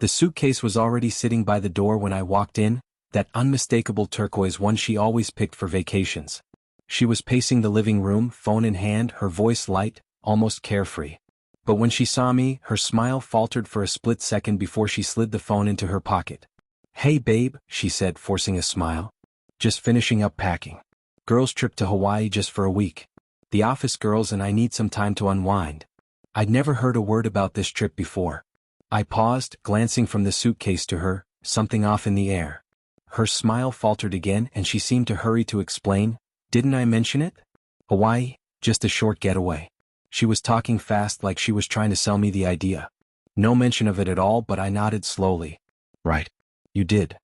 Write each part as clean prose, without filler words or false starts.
The suitcase was already sitting by the door when I walked in, that unmistakable turquoise one she always picked for vacations. She was pacing the living room, phone in hand, her voice light, almost carefree. But when she saw me, her smile faltered for a split second before she slid the phone into her pocket. "Hey babe," she said, forcing a smile. "Just finishing up packing. Girls' trip to Hawaii just for a week. The office girls and I need some time to unwind." I'd never heard a word about this trip before. I paused, glancing from the suitcase to her, something off in the air. Her smile faltered again and she seemed to hurry to explain. "Didn't I mention it? Hawaii, just a short getaway." She was talking fast like she was trying to sell me the idea. No mention of it at all, but I nodded slowly. "Right. You did."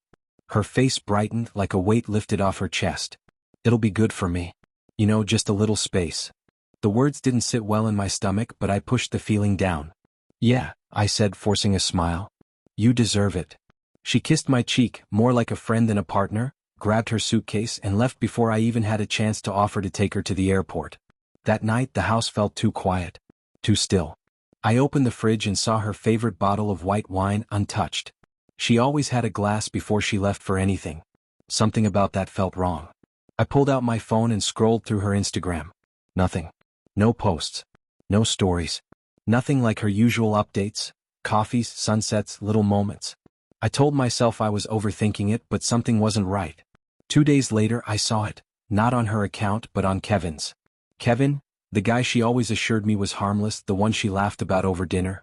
Her face brightened like a weight lifted off her chest. "It'll be good for me. You know, just a little space." The words didn't sit well in my stomach, but I pushed the feeling down. "Yeah," I said, forcing a smile. "You deserve it." She kissed my cheek, more like a friend than a partner, grabbed her suitcase and left before I even had a chance to offer to take her to the airport. That night the house felt too quiet, too still. I opened the fridge and saw her favorite bottle of white wine untouched. She always had a glass before she left for anything. Something about that felt wrong. I pulled out my phone and scrolled through her Instagram. Nothing. No posts. No stories. Nothing like her usual updates, coffees, sunsets, little moments. I told myself I was overthinking it, but something wasn't right. 2 days later I saw it, not on her account but on Kevin's. Kevin, the guy she always assured me was harmless, the one she laughed about over dinner.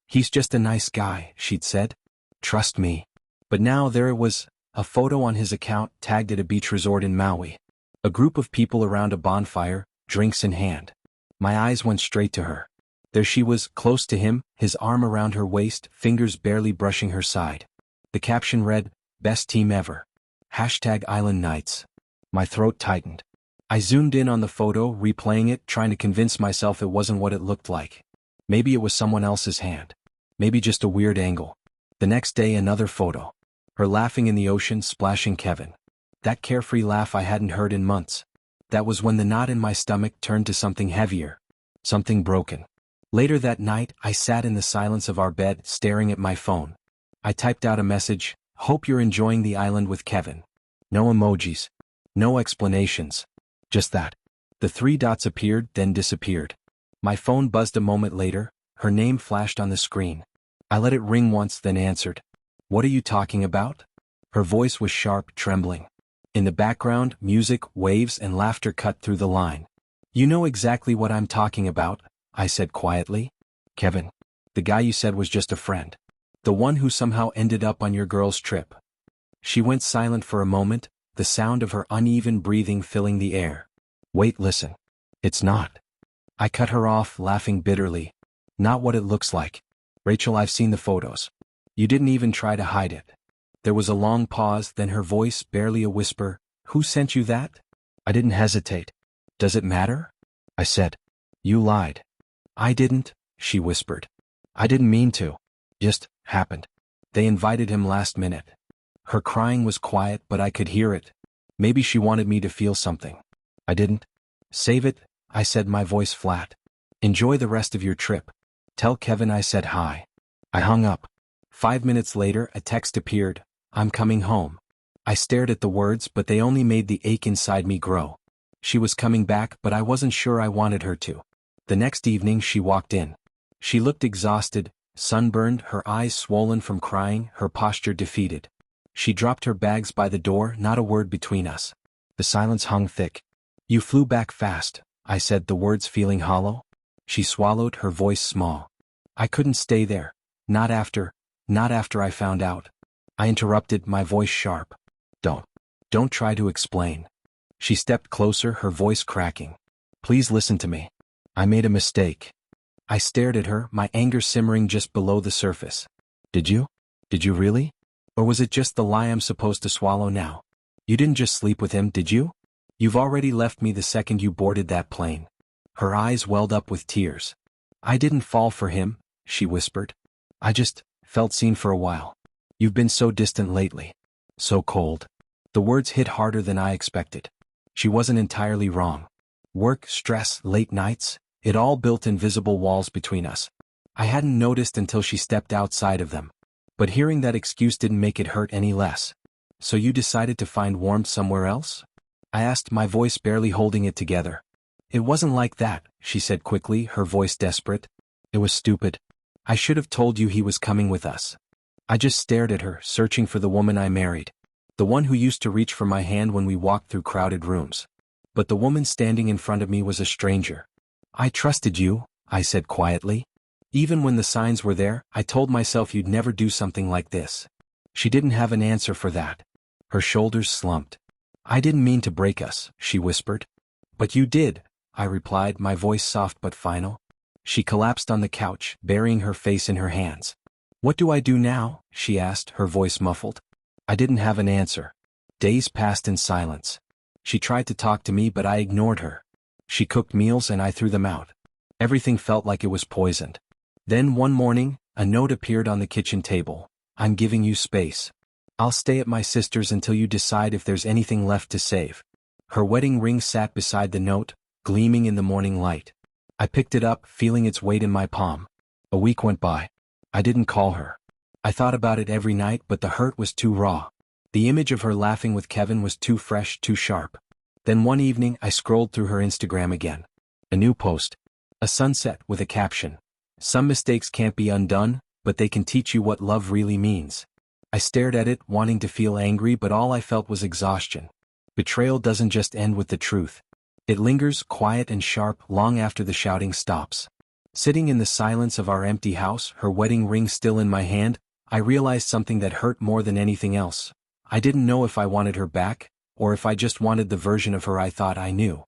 "He's just a nice guy," she'd said. "Trust me." But now there it was, a photo on his account tagged at a beach resort in Maui. A group of people around a bonfire, drinks in hand. My eyes went straight to her. There she was, close to him, his arm around her waist, fingers barely brushing her side. The caption read, "Best team ever. #Island Nights." My throat tightened. I zoomed in on the photo, replaying it, trying to convince myself it wasn't what it looked like. Maybe it was someone else's hand. Maybe just a weird angle. The next day another photo. Her laughing in the ocean, splashing Kevin. That carefree laugh I hadn't heard in months. That was when the knot in my stomach turned to something heavier. Something broken. Later that night, I sat in the silence of our bed, staring at my phone. I typed out a message, "Hope you're enjoying the island with Kevin." No emojis. No explanations. Just that. The 3 dots appeared, then disappeared. My phone buzzed a moment later, her name flashed on the screen. I let it ring once, then answered. "What are you talking about?" Her voice was sharp, trembling. In the background, music, waves, and laughter cut through the line. "You know exactly what I'm talking about," I said quietly. "Kevin. The guy you said was just a friend. The one who somehow ended up on your girl's trip." She went silent for a moment, the sound of her uneven breathing filling the air. "Wait, listen. It's not." I cut her off, laughing bitterly. "Not what it looks like. Rachel, I've seen the photos. You didn't even try to hide it." There was a long pause, then her voice, barely a whisper, "Who sent you that?" I didn't hesitate. "Does it matter?" I said. "You lied." "I didn't," she whispered. "I didn't mean to. Just happened. They invited him last minute." Her crying was quiet, but I could hear it. Maybe she wanted me to feel something. I didn't. "Save it," I said, my voice flat. "Enjoy the rest of your trip. Tell Kevin I said hi." I hung up. 5 minutes later, a text appeared, "I'm coming home." I stared at the words, but they only made the ache inside me grow. She was coming back, but I wasn't sure I wanted her to. The next evening she walked in. She looked exhausted, sunburned, her eyes swollen from crying, her posture defeated. She dropped her bags by the door, not a word between us. The silence hung thick. "You flew back fast," I said, the words feeling hollow. She swallowed, her voice small. "I couldn't stay there. Not after I found out." I interrupted, my voice sharp. Don't try to explain." She stepped closer, her voice cracking. "Please listen to me. I made a mistake." I stared at her, my anger simmering just below the surface. Did you? Did you really? Or was it just the lie I'm supposed to swallow now? You didn't just sleep with him, did you? You've already left me the second you boarded that plane." Her eyes welled up with tears. "I didn't fall for him," she whispered. "I just felt seen for a while. You've been so distant lately. So cold." The words hit harder than I expected. She wasn't entirely wrong. Work, stress, late nights, it all built invisible walls between us. I hadn't noticed until she stepped outside of them. But hearing that excuse didn't make it hurt any less. So you decided to find warmth somewhere else? I asked, my voice barely holding it together. It wasn't like that, she said quickly, her voice desperate. It was stupid. I should have told you he was coming with us. I just stared at her, searching for the woman I married. The one who used to reach for my hand when we walked through crowded rooms. But the woman standing in front of me was a stranger. I trusted you, I said quietly. Even when the signs were there, I told myself you'd never do something like this. She didn't have an answer for that. Her shoulders slumped. I didn't mean to break us, she whispered. But you did, I replied, my voice soft but final. She collapsed on the couch, burying her face in her hands. What do I do now? She asked, her voice muffled. I didn't have an answer. Days passed in silence. She tried to talk to me, but I ignored her. She cooked meals and I threw them out. Everything felt like it was poisoned. Then one morning, a note appeared on the kitchen table. I'm giving you space. I'll stay at my sister's until you decide if there's anything left to save. Her wedding ring sat beside the note, gleaming in the morning light. I picked it up, feeling its weight in my palm. A week went by. I didn't call her. I thought about it every night, but the hurt was too raw. The image of her laughing with Kevin was too fresh, too sharp. Then one evening, I scrolled through her Instagram again. A new post. A sunset with a caption. Some mistakes can't be undone, but they can teach you what love really means. I stared at it, wanting to feel angry, but all I felt was exhaustion. Betrayal doesn't just end with the truth. It lingers, quiet and sharp, long after the shouting stops. Sitting in the silence of our empty house, her wedding ring still in my hand, I realized something that hurt more than anything else. I didn't know if I wanted her back, or if I just wanted the version of her I thought I knew.